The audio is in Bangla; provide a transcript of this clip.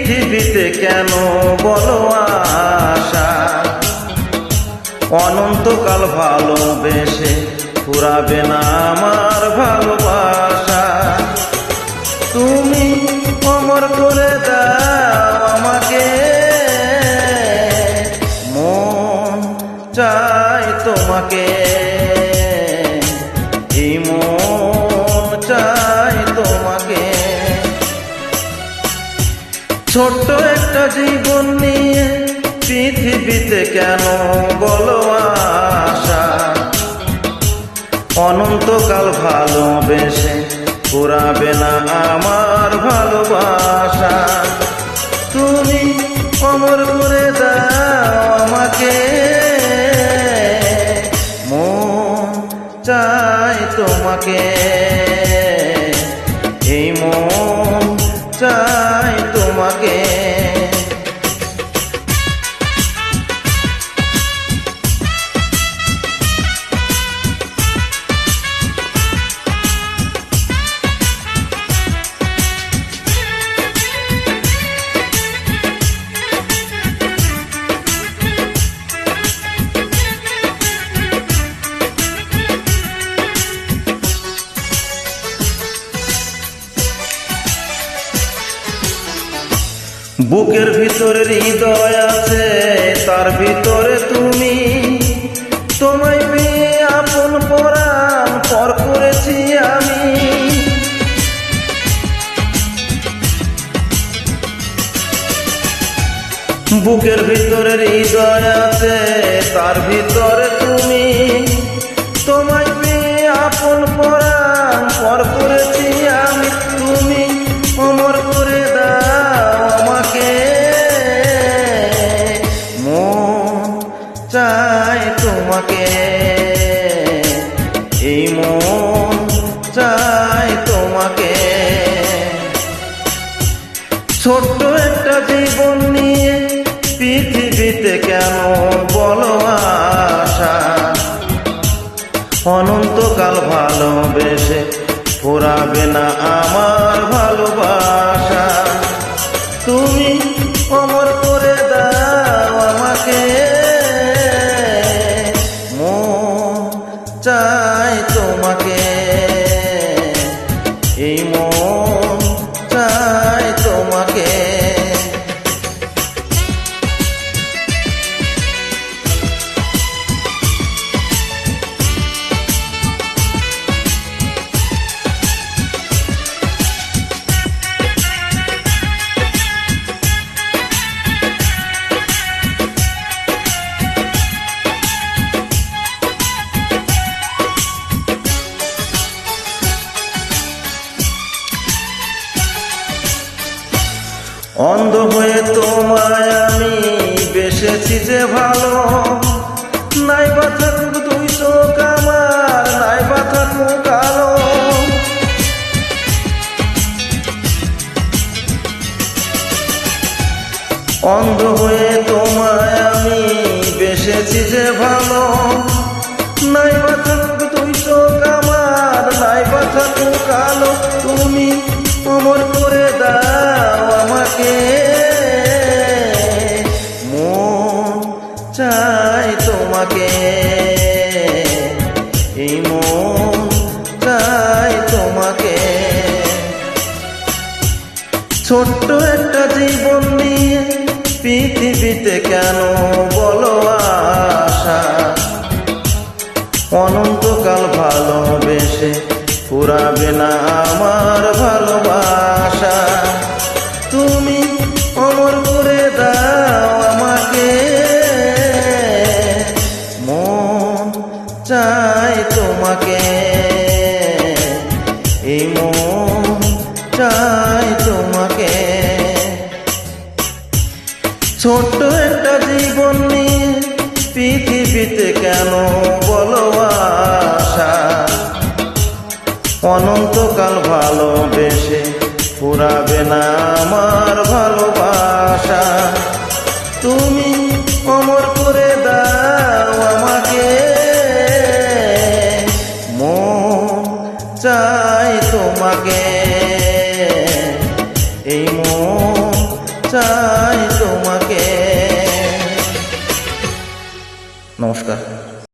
পৃথিবীতে কেন বলো আশা, অনন্তকাল ভালোবেসে ফুরাবে না আমার ভালোবাসা। তুমি অমর করে দাও আমাকে, মন চাই তোমাকে, এই মন চাই তোমাকে। ছোট্ট একটা জীবন নিয়ে পৃথিবীতে কেন বলো আশা, অনন্তকাল ভালোবেসে ফুরাবে না আমার ভালোবাসা। তুমি অমর করে দাও আমাকে, মন চাই তোমাকে, এই মন চাই তোমাকে। বুকের ভিতরে হৃদয় আছে, তার ভিতরে তুমি, তোমায় পেয়ে আপন পরাণ পর করেছি আমি। বুকের ভিতরে হৃদয় আছে, তার ভিতরে তুমি, তোমায় পেয়ে আপন পরাণ পর করেছি আমি। তুমি অমর করে দাও আমাকে, মন চাই তোমাকে, এই মন চাই তোমাকে। ছোট্ট একটা জীবন নিয়ে পৃথিবীতে কেন বলো আশা, অনন্তকাল ভালোবেসে ফুরাবে না আমার ভালোবাসা। তুমি অমর করে দাও আমাকে, মন চাই তোমাকে, এই মন চাই তোমাকে। অন্ধ হয়ে তোমায় আমি বেসেছি যে ভালো, নাই বা থাকুক দুই চোখ আমার, নাই বা থাকুক কালো। অন্ধ হয়ে তোমায় আমি বেসেছি যে ভালো, নাই বা থাকুক দুই চোখ আমার, নাই বা থাকুক কালো। তুমি অমর করে দাও আমাকে, মন চাই তোমাকে, এই মন চাই তোমাকে। ছোট্ট একটা জীবন নিয়ে পৃথিবীতে কেন বলো আশা, অনন্তকাল ভালোবেসে ফুরাবে না আমার ভালোবাসা। তুমি অমর করে দাও আমাকে, মন চাই তোমাকে, এই মন চাই তোমাকে। ছোট্ট একটা জীবন নিয়ে পৃথিবীতে কেন বলো আশা, অনন্তকাল ভালোবেসে ফুরাবে না আমার ভালোবাসা। তুমি অমর করে দাও আমাকে, মন চাই তোমাকে।